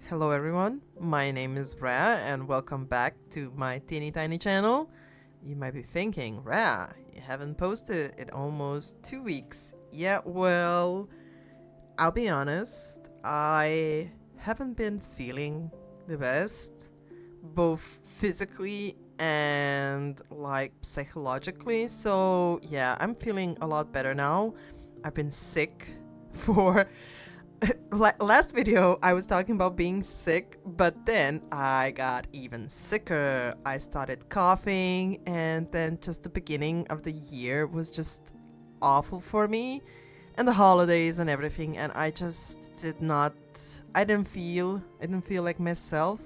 Hello everyone, my name is Ra and welcome back to my teeny tiny channel. You might be thinking, Ra, you haven't posted in almost 2 weeks. Yeah, well, I'll be honest, I haven't been feeling the best, both physically and psychologically. So yeah, I'm feeling a lot better now. I've been sick for last video I was talking about being sick, but then I got even sicker. I started coughing, and then just the beginning of the year was just awful for me, and the holidays and everything, and I just I didn't feel like myself,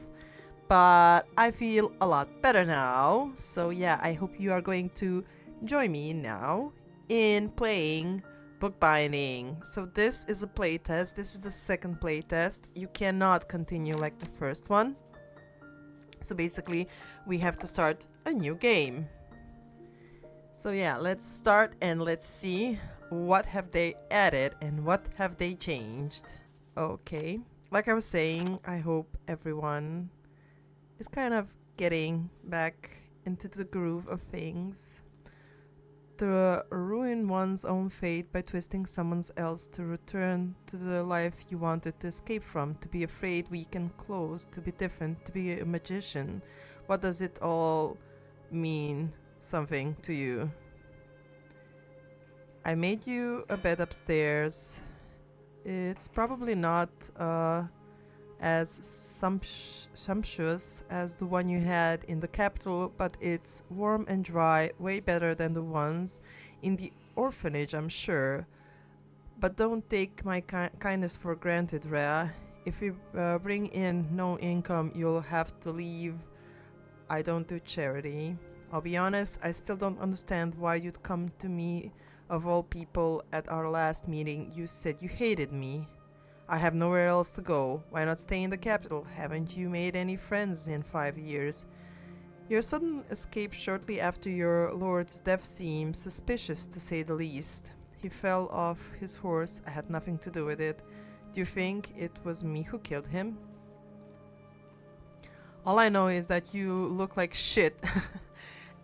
but I feel a lot better now. So yeah, I hope you are going to join me now in playing bookbinding. So this is a playtest. This is the second playtest. You cannot continue like the first one. So basically, we have to start a new game. So yeah, let's start and let's see what have they added and what have they changed. Okay, like I was saying, I hope everyone is kind of getting back into the groove of things. To ruin one's own fate by twisting someone else, to return to the life you wanted to escape from, to be afraid, weak and closed, to be different, to be a magician. What does it all mean something to you? I made you a bed upstairs. It's probably not as sumptuous as the one you had in the capital, but it's warm and dry, way better than the ones in the orphanage, I'm sure. But don't take my kindness for granted, Rhea. If you bring in no income, you'll have to leave. I don't do charity. I'll be honest, I still don't understand why you'd come to me, of all people. At our last meeting, you said you hated me. I have nowhere else to go. Why not stay in the capital? Haven't you made any friends in 5 years? Your sudden escape shortly after your lord's death seems suspicious, to say the least. He fell off his horse. I had nothing to do with it. Do you think it was me who killed him? All I know is that you look like shit.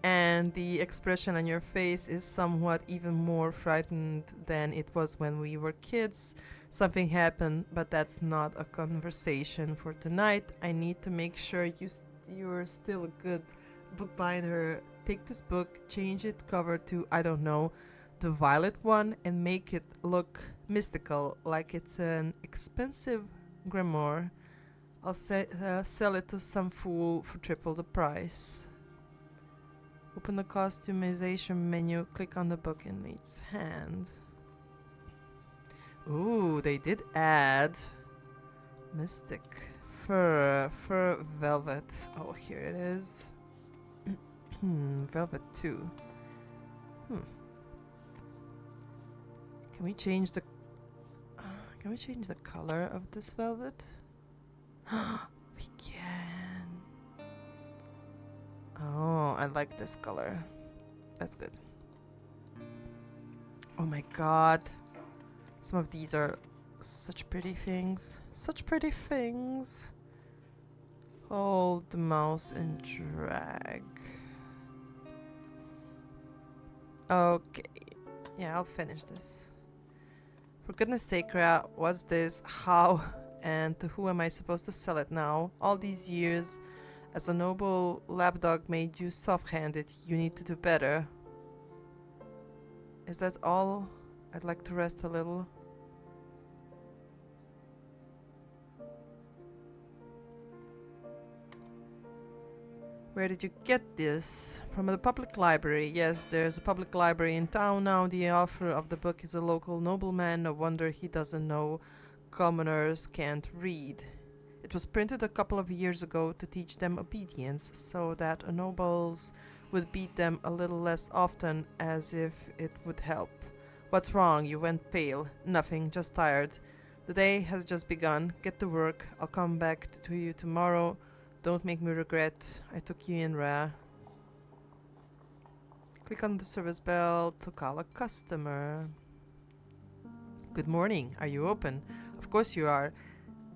And the expression on your face is somewhat even more frightened than it was when we were kids. Something happened, but that's not a conversation for tonight. I need to make sure you're still a good bookbinder. Take this book, change it cover to, I don't know, the violet one, and make it look mystical, like it's an expensive grimoire. I'll sell it to some fool for triple the price. Open the customization menu, click on the book in its hand. Ooh, they did add mystic fur velvet. Oh, here it is. Velvet 2. Can we change the color of this velvet? We can. Oh, I like this color. That's good. Oh my god. Some of these are such pretty things. Such pretty things. Hold the mouse and drag. Okay. Yeah, I'll finish this. For goodness sake, Ra, what's this? How and to who am I supposed to sell it now? All these years as a noble lapdog made you soft-handed. You need to do better. Is that all? I'd like to rest a little. Where did you get this? From the public library. Yes, there's a public library in town now. The author of the book is a local nobleman. No wonder he doesn't know commoners can't read. It was printed a couple of years ago to teach them obedience, so that nobles would beat them a little less often, as if it would help. What's wrong? You went pale. Nothing, just tired. The day has just begun. Get to work. I'll come back to you tomorrow. Don't make me regret I took you in, Ra. Click on the service bell to call a customer. Good morning. Are you open? Of course you are.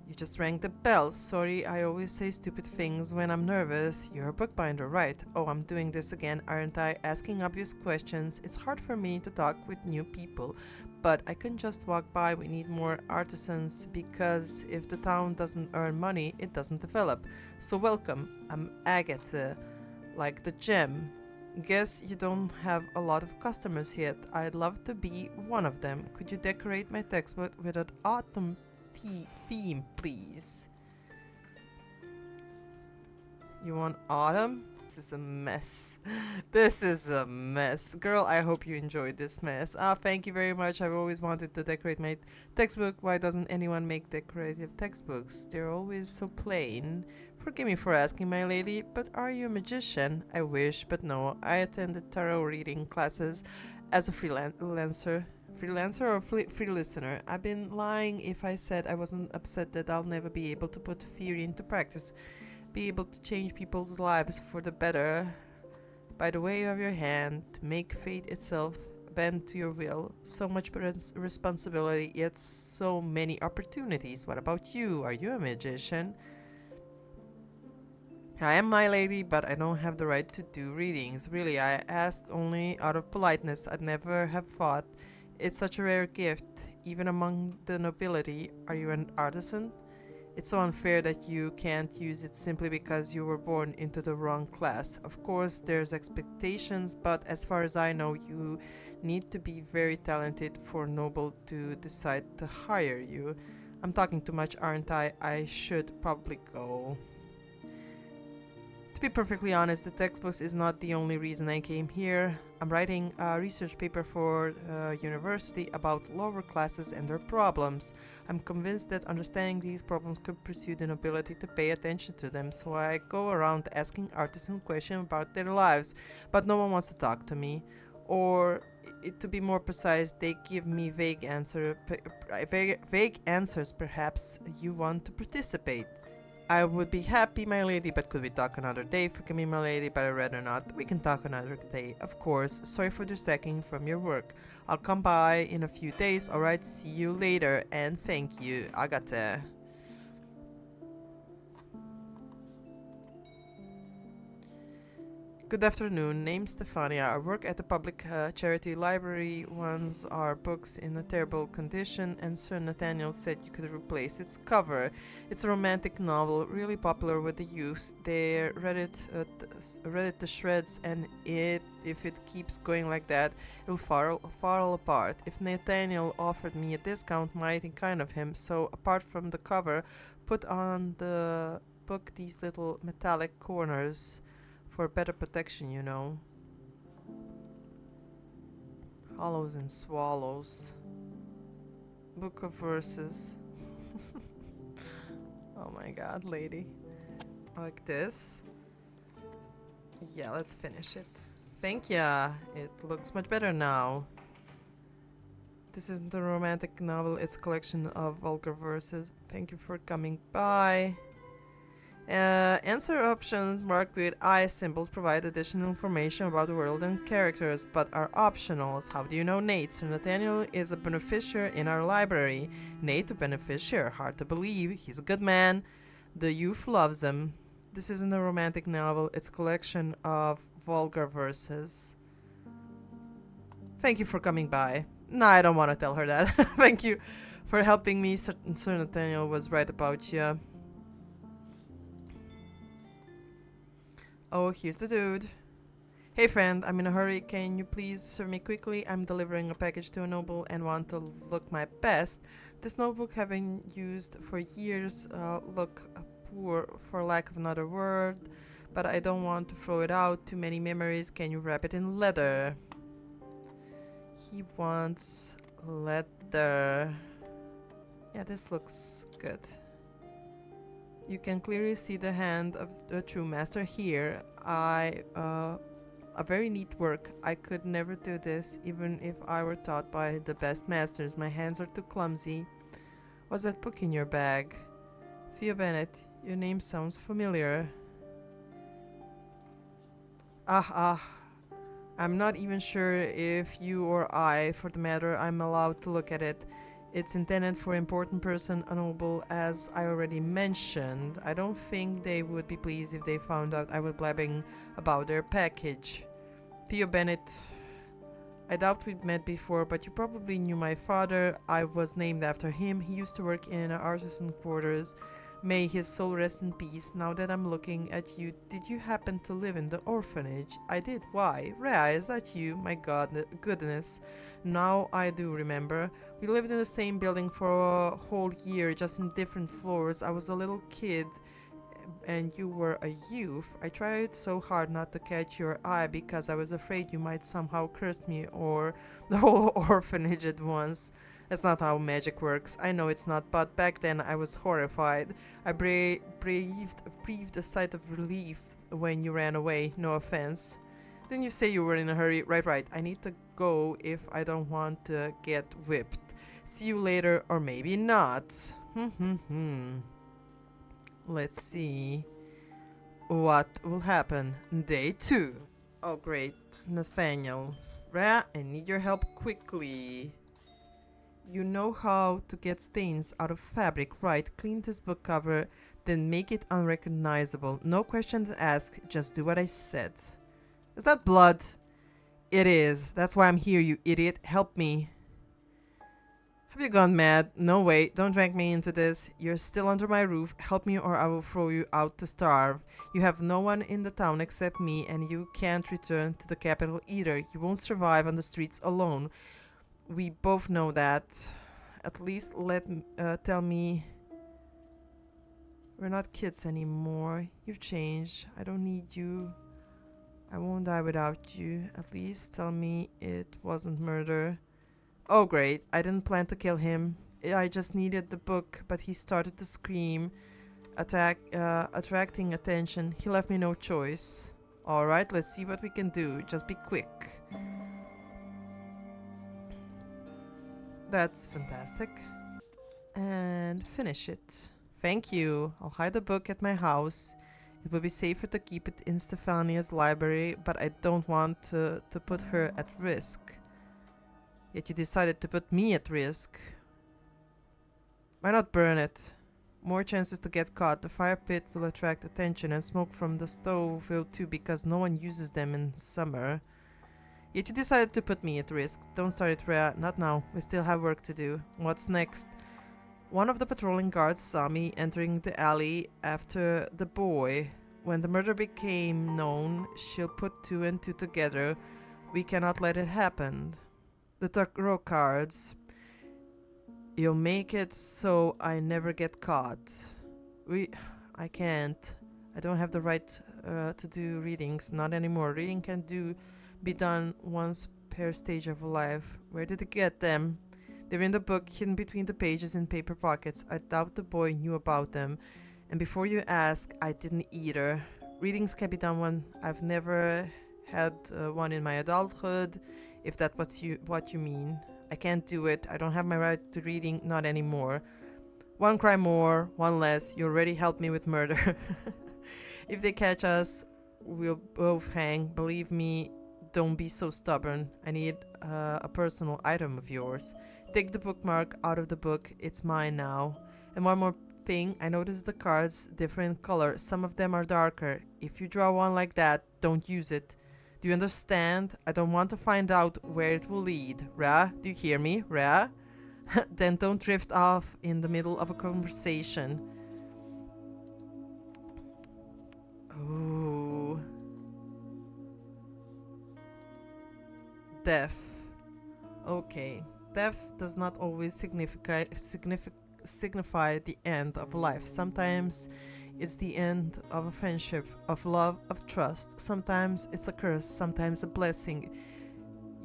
You just rang the bell. Sorry, I always say stupid things when I'm nervous. You're a bookbinder, right? Oh, I'm doing this again, aren't I? Asking obvious questions. It's hard for me to talk with new people, but I couldn't just walk by. We need more artisans because if the town doesn't earn money, it doesn't develop. So welcome. I'm Agatha, like the gem. Guess you don't have a lot of customers yet. I'd love to be one of them. Could you decorate my textbook with an autumn theme, please? You want autumn? This is a mess. This is a mess. Girl, I hope you enjoyed this mess. Ah, thank you very much. I've always wanted to decorate my textbook. Why doesn't anyone make decorative textbooks? They're always so plain. Forgive me for asking, my lady, but are you a magician? I wish, but no. I attended tarot reading classes as a freelancer. Freelancer or free listener? I've been lying if I said I wasn't upset that I'll never be able to put theory into practice, be able to change people's lives for the better by the wave of your hand, to make fate itself bend to your will. So much responsibility, yet so many opportunities. What about you? Are you a magician? I am, my lady, but I don't have the right to do readings. Really, I asked only out of politeness. I'd never have thought. It's such a rare gift, even among the nobility. Are you an artisan? It's so unfair that you can't use it simply because you were born into the wrong class. Of course, there's expectations, but as far as I know, you need to be very talented for Noble to decide to hire you. I'm talking too much, aren't I? I should probably go. To be perfectly honest, the textbooks is not the only reason I came here. I'm writing a research paper for university about lower classes and their problems. I'm convinced that understanding these problems could pursue the nobility to pay attention to them, so I go around asking artisan questions about their lives, but no one wants to talk to me. Or, to be more precise, they give me vague answers. Perhaps you want to participate. I would be happy, my lady, but could we talk another day? Forgive me, my lady, but I'd rather not. We can talk another day, of course. Sorry for distracting from your work. I'll come by in a few days, alright? See you later, and thank you, Agatha. Good afternoon, name's Stefania. I work at the public charity library. Once our books in a terrible condition, and Sir Nathaniel said you could replace its cover. It's a romantic novel, really popular with the youth. They read it to shreds, and if it keeps going like that, it'll fall apart. If Nathaniel offered me a discount, mighty kind of him. So apart from the cover, put on the book these little metallic corners. For better protection, you know. Hollows and swallows. Book of verses. Oh my god, lady. Like this. Yeah, let's finish it. Thank ya. It looks much better now. This isn't a romantic novel, it's a collection of vulgar verses. Thank you for coming by. Answer options marked with I symbols provide additional information about the world and characters, but are optionals. How do you know Nate? Sir Nathaniel is a beneficiary in our library. Nate, a beneficiary? Hard to believe. He's a good man. The youth loves him. This isn't a romantic novel. It's a collection of vulgar verses. Thank you for coming by. No, I don't want to tell her that. Thank you for helping me. Sir Nathaniel was right about you. Oh, here's the dude. Hey friend, I'm in a hurry. Can you please serve me quickly? I'm delivering a package to a noble and want to look my best. This notebook haven't used for years. Look poor for lack of another word. But I don't want to throw it out. Too many memories. Can you wrap it in leather? He wants leather. Yeah, this looks good. You can clearly see the hand of the true master here. A very neat work. I could never do this, even if I were taught by the best masters. My hands are too clumsy. What's that book in your bag? Theo Bennett, your name sounds familiar. I'm not even sure if you or I, for the matter, I'm allowed to look at it. It's intended for important person, a noble, as I already mentioned. I don't think they would be pleased if they found out I was blabbing about their package. Theo Bennett, I doubt we'd met before, but you probably knew my father. I was named after him. He used to work in artisan quarters. May his soul rest in peace. Now that I'm looking at you, did you happen to live in the orphanage? I did. Why? Rhea, is that you? My god, goodness. Now I do remember. We lived in the same building for a whole year, just in different floors. I was a little kid and you were a youth. I tried so hard not to catch your eye because I was afraid you might somehow curse me or the whole orphanage at once. That's not how magic works. I know it's not, but back then I was horrified. I breathed a sigh of relief when you ran away. No offense. Didn't you say you were in a hurry? Right. I need to go if I don't want to get whipped. See you later, or maybe not. Let's see what will happen. Day 2. Oh great, Nathaniel. Rhea, I need your help quickly. You know how to get stains out of fabric, right? Clean this book cover, then make it unrecognizable. No questions asked, just do what I said. Is that blood? It is. That's why I'm here, you idiot. Help me. Have you gone mad? No way. Don't drag me into this. You're still under my roof. Help me or I will throw you out to starve. You have no one in the town except me, and you can't return to the capital either. You won't survive on the streets alone. We both know that. At least tell me we're not kids anymore. You've changed. I don't need you. I won't die without you. At least tell me it wasn't murder. Oh great, I didn't plan to kill him. I just needed the book, but he started to scream, attracting attention. He left me no choice. Alright, let's see what we can do. Just be quick. That's fantastic. And finish it. Thank you. I'll hide the book at my house. It would be safer to keep it in Stefania's library, but I don't want to put her at risk. Yet you decided to put me at risk. Why not burn it? More chances to get caught. The fire pit will attract attention, and smoke from the stove will too, because no one uses them in summer. Yet you decided to put me at risk. Don't start it, Rhea. Not now. We still have work to do. What's next? One of the patrolling guards saw me entering the alley after the boy. When the murder became known, she'll put 2 and 2 together. We cannot let it happen. The tarot cards. You'll make it so I never get caught. I can't. I don't have the right to do readings. Not anymore. Reading can be done once per stage of life. Where did you get them? They're in the book, hidden between the pages in paper pockets. I doubt the boy knew about them. And before you ask, I didn't either. Readings can be done when I've never had one in my adulthood. If that's what you mean. I can't do it. I don't have my right to reading, not anymore. One crime more, one less. You already helped me with murder. If they catch us, we'll both hang. Believe me, don't be so stubborn. I need a personal item of yours. Take the bookmark out of the book. It's mine now. And one more thing. I noticed the cards different color. Some of them are darker. If you draw one like that, don't use it. Do you understand? I don't want to find out where it will lead. Rhea, do you hear me? Rhea? Then don't drift off in the middle of a conversation. Oh. Death. Okay. Death does not always signify the end of life. Sometimes it's the end of a friendship, of love, of trust. Sometimes it's a curse, sometimes a blessing.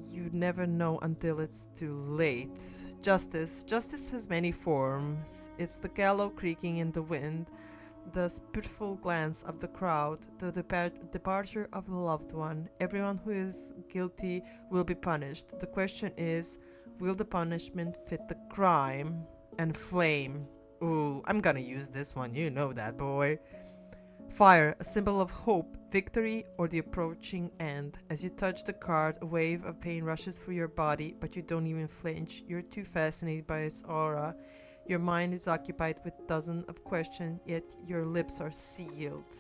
You never know until it's too late. Justice. Justice has many forms. It's the gallows creaking in the wind, the spiteful glance of the crowd, the departure of a loved one. Everyone who is guilty will be punished. The question is, will the punishment fit the crime? And flame. Ooh, I'm gonna use this one, you know that, boy. Fire, a symbol of hope, victory, or the approaching end. As you touch the card, a wave of pain rushes through your body, but you don't even flinch. You're too fascinated by its aura. Your mind is occupied with dozens of questions, yet your lips are sealed.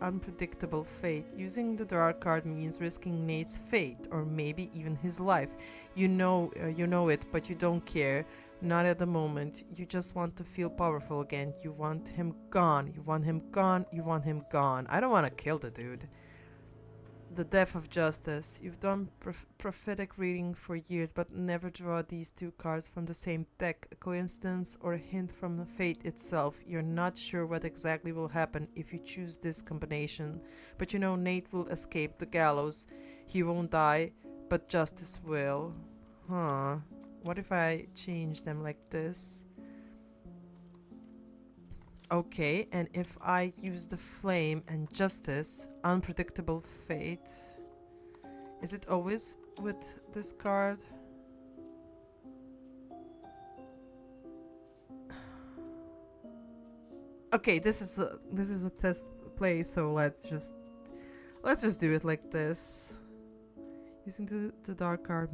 Unpredictable fate. Using the dark card means risking Nate's fate, or maybe even his life. You know it, but you don't care. Not at the moment. You just want to feel powerful again. You want him gone. You want him gone. You want him gone. I don't want to kill the dude. The Death of Justice. You've done prophetic reading for years, but never draw these two cards from the same deck. A coincidence or a hint from the fate itself. You're not sure what exactly will happen if you choose this combination. But you know Nate will escape the gallows. He won't die, but justice will. Huh. What if I change them like this? Okay, and if I use the flame and justice, unpredictable fate. Is it always with this card? Okay, this is a test play, so let's just do it like this. Using the dark card,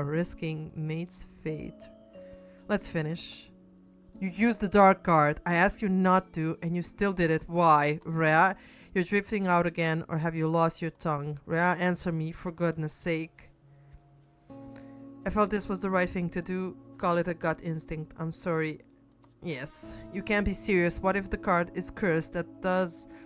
risking Nate's fate. Let's finish. You used the dark card. I asked you not to, and you still did it. Why? Rhea, you're drifting out again, or have you lost your tongue? Rhea, answer me, for goodness sake. I felt this was the right thing to do. Call it a gut instinct. I'm sorry. Yes, you can't be serious. What if the card is cursed?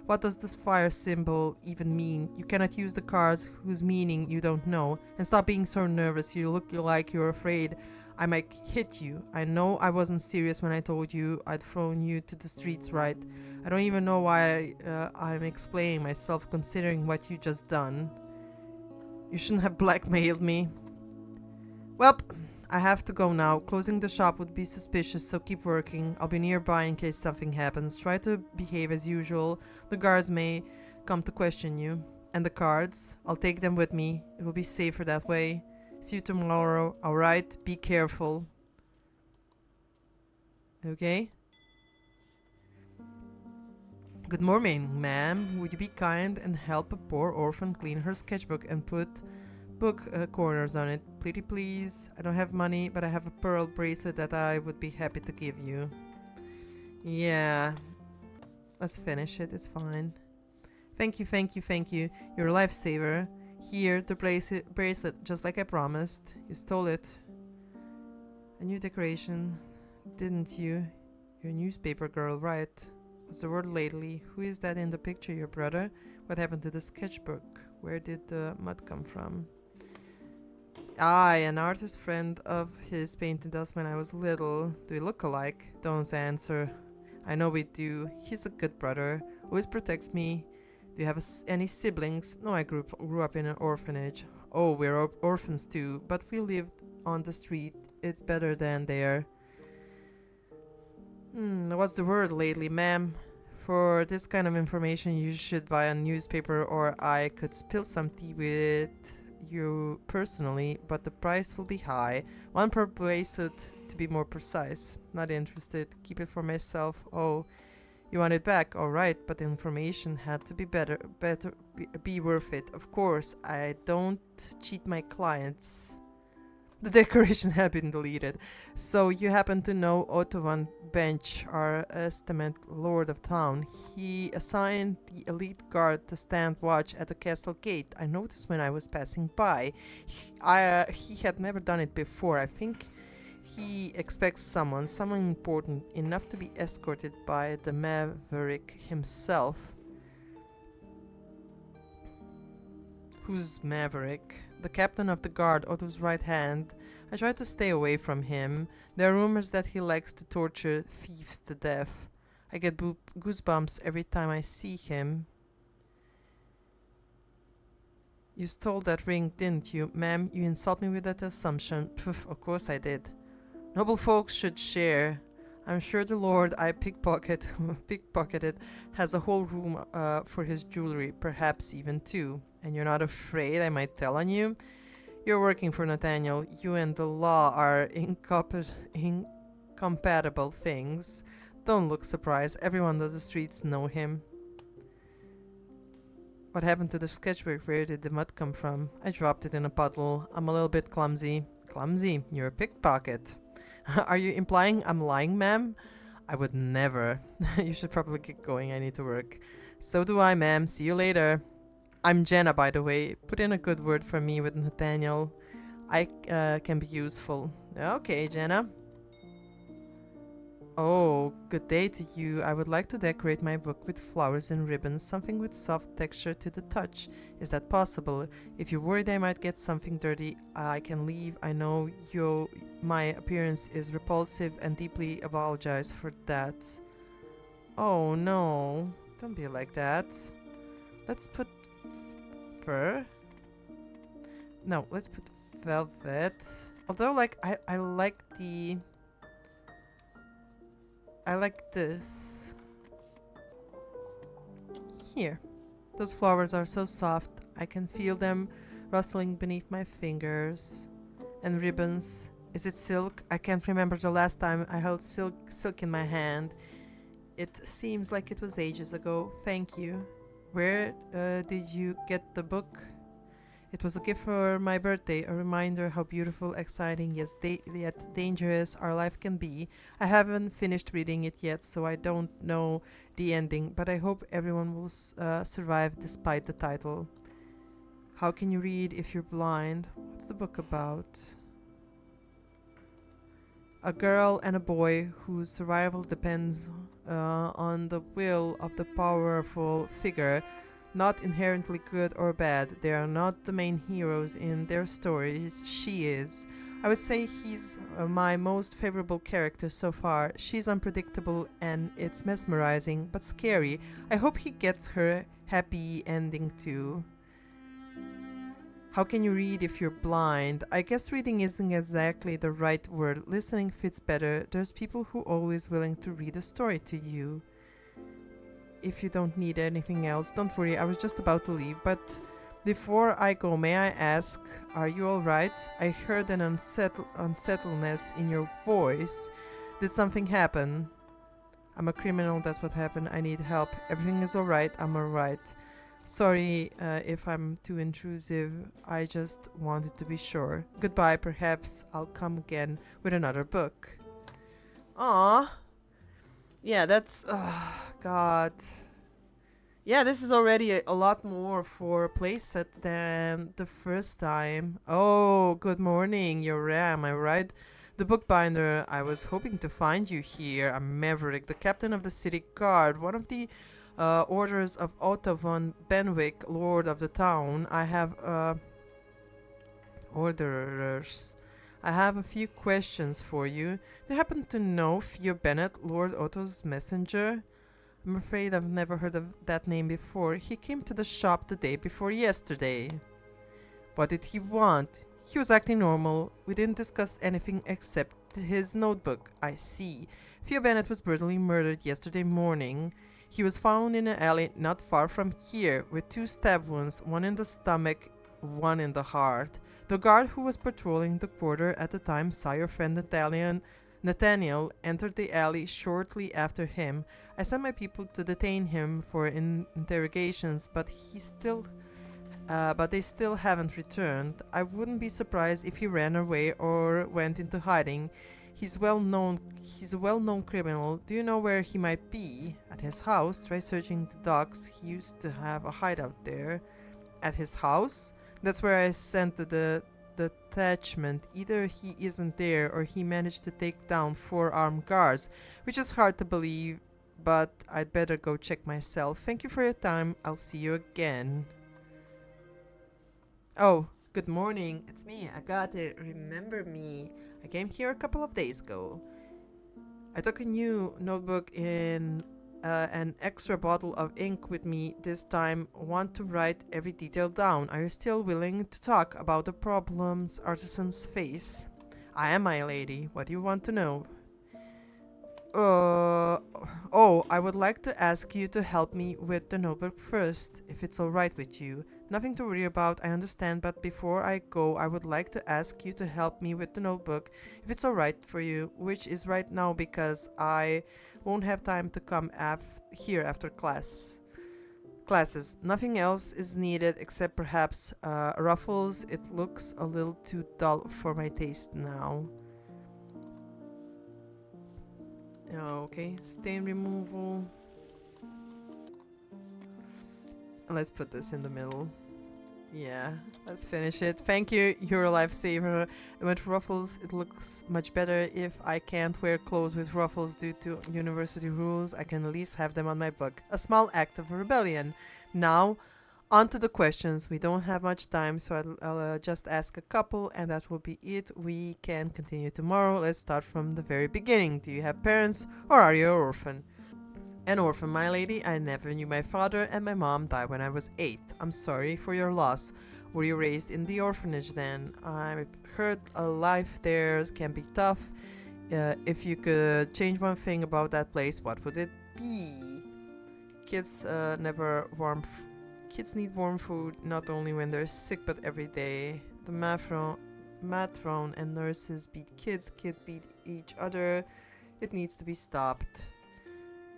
What does this fire symbol even mean? You cannot use the cards whose meaning you don't know. And stop being so nervous. You look like you're afraid I might hit you. I know I wasn't serious when I told you I'd thrown you to the streets, right? I don't even know why I'm explaining myself considering what you just done. You shouldn't have blackmailed me. Well, I have to go now. Closing the shop would be suspicious, so keep working. I'll be nearby in case something happens. Try to behave as usual. The guards may come to question you. And the cards? I'll take them with me. It will be safer that way. See you tomorrow. Alright? Be careful. Okay? Good morning, ma'am. Would you be kind and help a poor orphan clean her sketchbook and put book corners on it? Pretty please. I don't have money, but I have a pearl bracelet that I would be happy to give you. Yeah. Let's finish it. It's fine. Thank you, thank you, thank you. You're a lifesaver. Here, the bracelet, just like I promised. You stole it. A new decoration, didn't you? You're a newspaper girl, right? What's the word lately? Who is that in the picture, your brother? What happened to the sketchbook? Where did the mud come from? An artist friend of his painted us when I was little. Do we look alike? Don't answer. I know we do. He's a good brother. Always protects me. Do you have any siblings? No, I grew up in an orphanage. Oh, we're orphans too, but we lived on the street. It's better than there. What's the word lately, ma'am? For this kind of information, you should buy a newspaper, or I could spill some tea with you personally, but the price will be high. One per bracelet, to be more precise. Not interested. Keep it for myself. Oh, you want it back? Alright, but the information had to be be worth it. Of course, I don't cheat my clients. The decoration had been deleted. So you happen to know Otto von Bench, our estimate lord of town. He assigned the elite guard to stand watch at the castle gate. I noticed when I was passing by. He had never done it before. I think he expects someone important enough to be escorted by the maverick himself. Who's Maverick? The captain of the guard, Otto's right hand. I try to stay away from him. There are rumors that he likes to torture thieves to death. I get goosebumps every time I see him. You stole that ring, didn't you? Ma'am, you insult me with that assumption. Poof, of course I did. Noble folks should share. I'm sure the lord I pickpocketed has a whole room for his jewelry, perhaps even two. And you're not afraid I might tell on you? You're working for Nathaniel. You and the law are incompatible things. Don't look surprised. Everyone on the streets know him. What happened to the sketchbook? Where did the mud come from? I dropped it in a puddle. I'm a little bit clumsy. Clumsy? You're a pickpocket. Are you implying I'm lying, ma'am? I would never. You should probably get going. I need to work. So do I, ma'am. See you later. I'm Jenna, by the way. Put in a good word for me with Nathaniel. I can be useful. Okay, Jenna. Oh, good day to you. I would like to decorate my book with flowers and ribbons, something with soft texture to the touch. Is that possible? If you're worried I might get something dirty, I can leave. I know my appearance is repulsive and deeply apologize for that. Oh no, don't be like that. Let's put fur. No, let's put velvet. Although, like, I like the... I like this. Here. Those flowers are so soft. I can feel them rustling beneath my fingers. And ribbons. Is it silk? I can't remember the last time I held silk in my hand. It seems like it was ages ago. Thank you. Where did you get the book? It was a gift for my birthday, a reminder how beautiful, exciting, yet dangerous our life can be. I haven't finished reading it yet, so I don't know the ending, but I hope everyone will survive despite the title. How can you read if you're blind? What's the book about? A girl and a boy whose survival depends on the will of the powerful figure. Not inherently good or bad. They are not the main heroes in their stories. She is. I would say he's my most favorable character so far. She's unpredictable and it's mesmerizing, but scary. I hope he gets her happy ending too. How can you read if you're blind? I guess reading isn't exactly the right word. Listening fits better. There's people who are always willing to read a story to you. If you don't need anything else, don't worry, I was just about to leave, but before I go, may I ask, are you alright? I heard an unsettledness in your voice. Did something happen? I'm a criminal, that's what happened. I need help. Everything is alright, I'm alright. Sorry if I'm too intrusive, I just wanted to be sure. Goodbye, perhaps I'll come again with another book. Aww. Yeah, that's... God. Yeah, this is already a lot more for a playset than the first time. Oh, good morning, you're Ram, am I right? The bookbinder, I was hoping to find you here. I'm Maverick, the captain of the city guard, one of the orders of Otto von Benwick, lord of the town. I have orderers. I have a few questions for you. Do you happen to know Theo Bennett, Lord Otto's messenger? I'm afraid I've never heard of that name before. He came to the shop the day before yesterday. What did he want? He was acting normal. We didn't discuss anything except his notebook. I see. Theo Bennett was brutally murdered yesterday morning. He was found in an alley not far from here, with 2 stab wounds, one in the stomach, one in the heart. The guard who was patrolling the quarter at the time saw your friend Nathaniel entered the alley shortly after him. I sent my people to detain him for interrogations, but they still haven't returned. I wouldn't be surprised if he ran away or went into hiding. He's a well-known criminal. Do you know where he might be? At his house. Try searching the docks. He used to have a hideout there. At his house? That's where I sent the detachment. Either he isn't there or he managed to take down 4 armed guards, which is hard to believe, but I'd better go check myself. Thank you for your time. I'll see you again. Oh, good morning. It's me, Agathe. Remember me? I came here a couple of days ago. I took a new notebook in an extra bottle of ink with me this time. Want to write every detail down. Are you still willing to talk about the problems artisans face? I am, my lady. What do you want to know? Oh, I would like to ask you to help me with the notebook first, if it's alright with you. Nothing to worry about, I understand, but before I go, I would like to ask you to help me with the notebook, if it's alright for you, which is right now because I Won't have time to come here after classes. Nothing else is needed except perhaps ruffles. It looks a little too dull for my taste now. Okay, stain removal. Let's put this in the middle. Yeah, let's finish it. Thank you, you're a lifesaver. And with ruffles, it looks much better. If I can't wear clothes with ruffles due to university rules, I can at least have them on my book. A small act of rebellion. Now, on to the questions. We don't have much time, so I'll just ask a couple, and that will be it. We can continue tomorrow. Let's start from the very beginning. Do you have parents, or are you an orphan? An orphan, my lady. I never knew my father, and my mom died when I was 8. I'm sorry for your loss. Were you raised in the orphanage then? I've heard a life there can be tough. If you could change one thing about that place, what would it be? Kids Kids need warm food, not only when they're sick, but every day. The matron and nurses beat kids beat each other. It needs to be stopped.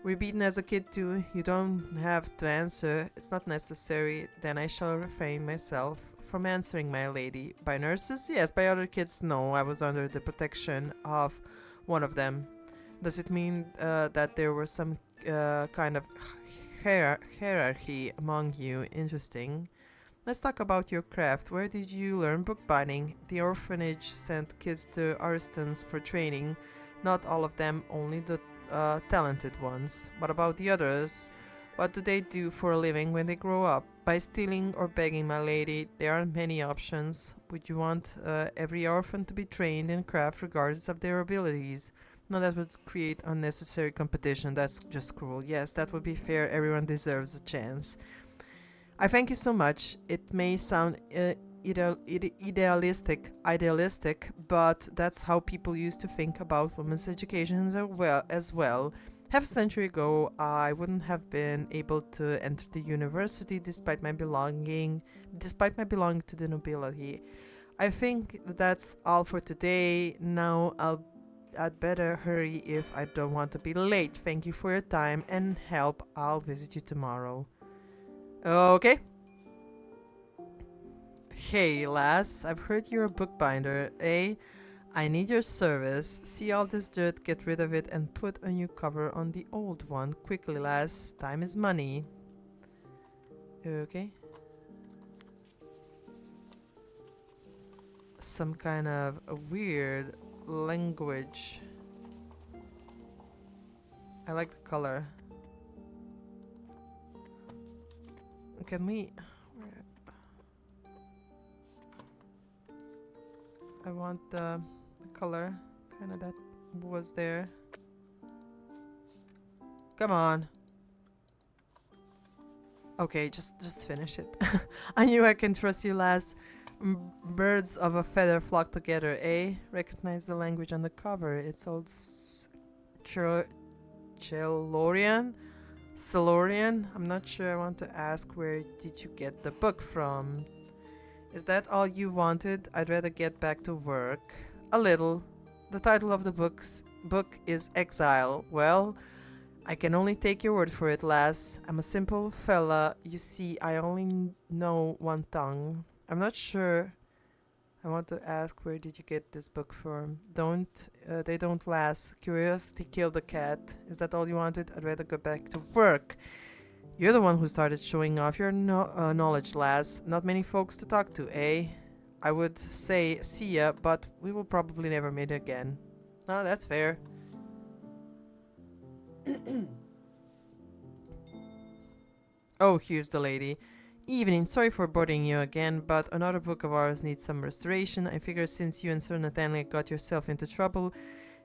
Were you beaten as a kid too? You don't have to answer. It's not necessary. Then I shall refrain myself from answering, my lady. By nurses? Yes. By other kids? No. I was under the protection of one of them. Does it mean that there was some kind of hierarchy among you? Interesting. Let's talk about your craft. Where did you learn bookbinding? The orphanage sent kids to Aristons for training. Not all of them, only the talented ones. What about the others? What do they do for a living when they grow up? By stealing or begging, my lady. There aren't many options. Would you want every orphan to be trained in craft regardless of their abilities? No, that would create unnecessary competition. That's just cruel. Yes, that would be fair. Everyone deserves a chance. I thank you so much. It may sound idealistic, but that's how people used to think about women's education as well. Half a century ago, I wouldn't have been able to enter the university despite my belonging to the nobility. I think that's all for today. Now I'd better hurry if I don't want to be late. Thank you for your time and help. I'll visit you tomorrow. Okay. Hey, lass, I've heard you're a bookbinder, eh? I need your service. See all this dirt, get rid of it, and put a new cover on the old one. Quickly, lass. Time is money. Okay. Some kind of a weird language. I like the color. Can we... I want the color kind of that was there. Come on. Okay, just finish it. I knew I can trust you, lass. Birds of a feather flock together, eh? Recognize the language on the cover. It's old Chelorian? Silurian? I'm not sure. I want to ask, where did you get the book from? Is that all you wanted? I'd rather get back to work. A little. The title of the book is Exile. Well, I can only take your word for it, lass. I'm a simple fella. You see, I only know one tongue. I'm not sure. I want to ask, where did you get this book from? They don't last. Curiosity killed the cat. Is that all you wanted? I'd rather go back to work. You're the one who started showing off your knowledge, lass. Not many folks to talk to, eh? I would say see ya, but we will probably never meet again. No, that's fair. Oh, here's the lady. Evening, sorry for bothering you again, but another book of ours needs some restoration. I figure since you and Sir Nathaniel got yourself into trouble,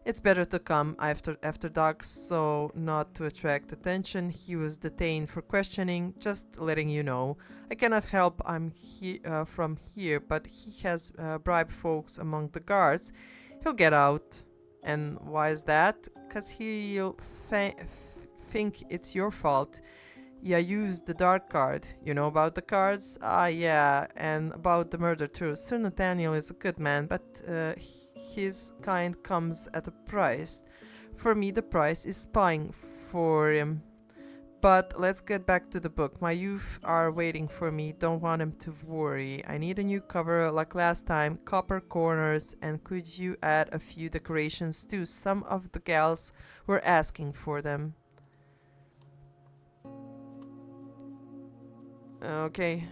it's better to come after dark, so not to attract attention. He was detained for questioning, just letting you know. I cannot help I'm from here, but he has bribed folks among the guards. He'll get out. And why is that? 'Cause he'll think it's your fault. Yeah, use the dark card. You know about the cards? Ah, yeah, and about the murder too. Sir Nathaniel is a good man, but his kind comes at a price. for me the price is spying for him. But let's get back to the book. My youth are waiting for me. Don't want him to worry. I need a new cover like last time. Copper corners. And could you add a few decorations too? Some of the gals were asking for them. Okay.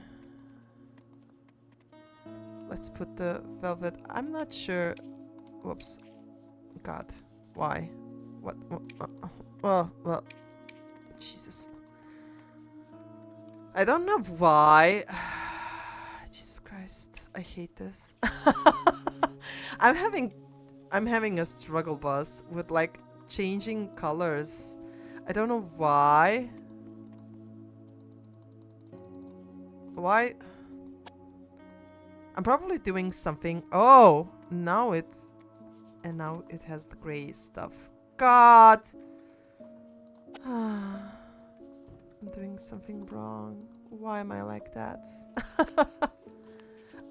Let's put the velvet. I'm not sure. Whoops. God. Why? What? Well. Jesus. I don't know why. Jesus Christ. I hate this. I'm having a struggle bus with like changing colors. I don't know why. Why? I'm probably doing something. Oh, now it's... And now it has the gray stuff. God! I'm doing something wrong. Why am I like that?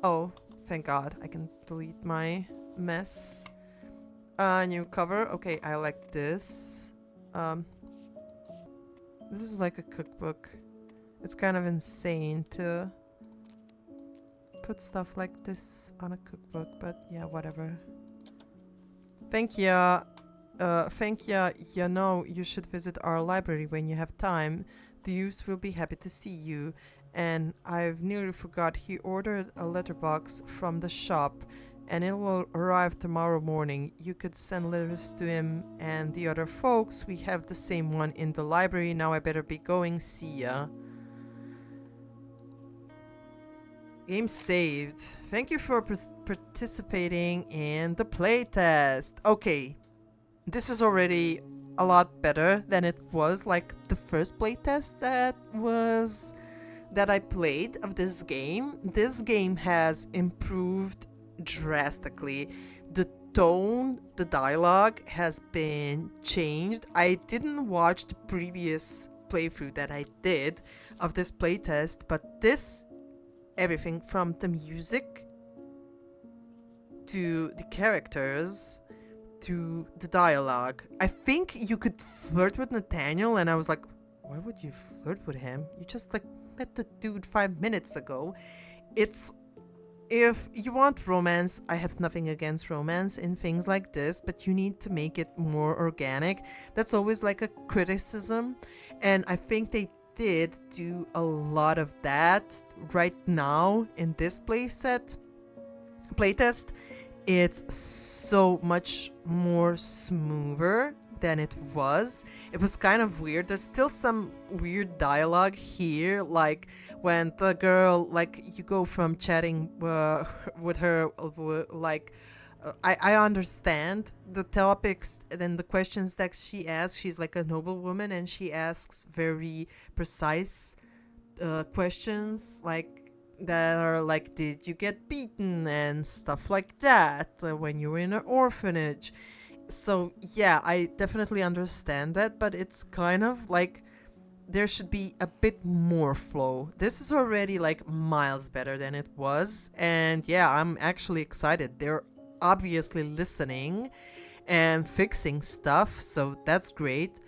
Oh, thank God. I can delete my mess. New cover. Okay, I like this. This is like a cookbook. It's kind of insane to put stuff like this on a cookbook, but yeah, whatever. Thank you. You know, you should visit our library when you have time. The youths will be happy to see you. And I've nearly forgot, he ordered a letterbox from the shop and it will arrive tomorrow morning. You could send letters to him and the other folks. We have the same one in the library. Now I better be going. See ya. Game saved. Thank you for participating in the playtest. Okay. This is already a lot better than it was like the first playtest that I played of this game. This game has improved drastically. The tone, the dialogue has been changed. I didn't watch the previous playthrough that I did of this playtest, but this, everything from the music to the characters to the dialogue. I think you could flirt with Nathaniel, and I was like, why would you flirt with him? You just like met the dude 5 minutes ago. It's, if you want romance, I have nothing against romance in things like this, but you need to make it more organic. That's always like a criticism, and I think they did do a lot of that right now in this playtest. It's so much more smoother than it was. It was kind of weird. There's still some weird dialogue here, like when the girl, like you go from chatting with her, like I understand the topics and the questions that she asks. She's like a noblewoman and she asks very precise questions, like that are like, did you get beaten and stuff like that when you were in an orphanage. So yeah, I definitely understand that, but it's kind of like there should be a bit more flow. This is already like miles better than it was, and yeah, I'm actually excited. They're obviously listening and fixing stuff, so that's great.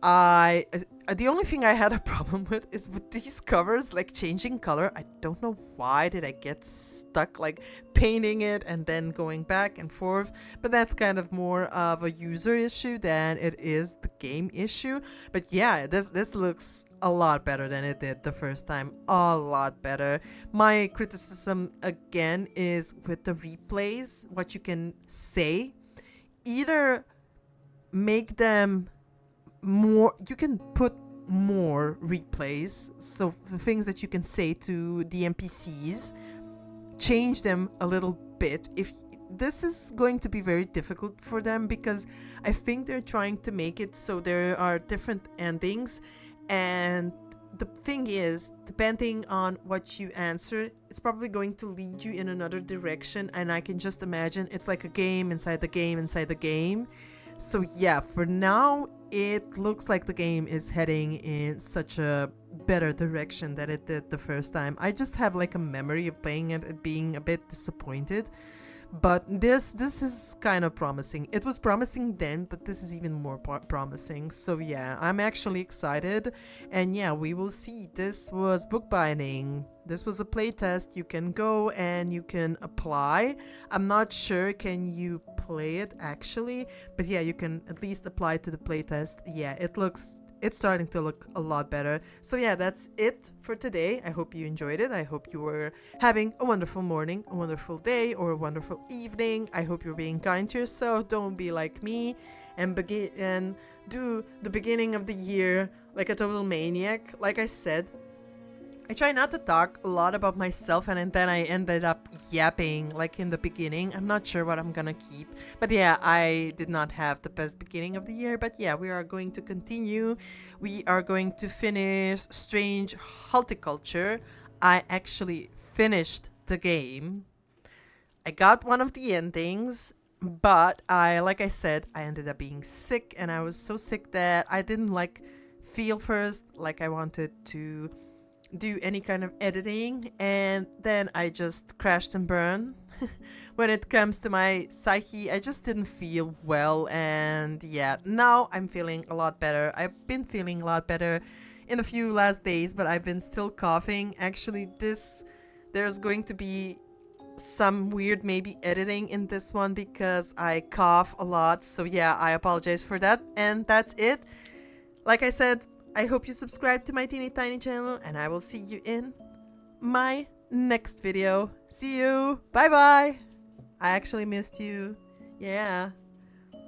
The only thing I had a problem with is with these covers, like changing color. I don't know why did I get stuck like painting it and then going back and forth, but that's kind of more of a user issue than it is the game issue. But yeah, this looks a lot better than it did the first time. A lot better. My criticism again is with the replays, what you can say. Either make them more, you can put more replays, so the things that you can say to the NPCs, change them a little bit. If this is going to be very difficult for them, because I think they're trying to make it so there are different endings, and the thing is, depending on what you answer, it's probably going to lead you in another direction, and I can just imagine it's like a game inside the game inside the game. So yeah, for now, it looks like the game is heading in such a better direction than it did the first time. I just have like a memory of playing it and being a bit disappointed. But this is kind of promising. It was promising then, but this is even more promising. So yeah, I'm actually excited. And yeah, we will see. This was Bookbinding. This was a playtest. You can go and you can apply. I'm not sure can you play it actually, but yeah, you can at least apply to the playtest. Yeah, it's starting to look a lot better. So yeah, that's it for today. I hope you enjoyed it. I hope you were having a wonderful morning, a wonderful day, or a wonderful evening. I hope you're being kind to yourself. Don't be like me and do the beginning of the year like a total maniac. Like I said, I try not to talk a lot about myself, and then I ended up yapping like in the beginning. I'm not sure what I'm gonna keep. But yeah, I did not have the best beginning of the year. But yeah, we are going to continue. We are going to finish Strange Horticulture. I actually finished the game. I got one of the endings, but like I said, I ended up being sick, and I was so sick that I didn't feel first like I wanted to do any kind of editing, and then I just crashed and burned. When it comes to my psyche, I just didn't feel well, and yeah, now I'm feeling a lot better. I've been feeling a lot better in the few last days, but I've been still coughing. Actually, there's going to be some weird maybe editing in this one because I cough a lot, so yeah, I apologize for that, and that's it. Like I said, I hope you subscribe to my teeny tiny channel, and I will see you in my next video. See you. Bye bye. I actually missed you. Yeah.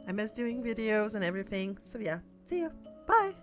I miss doing videos and everything. So yeah. See you. Bye.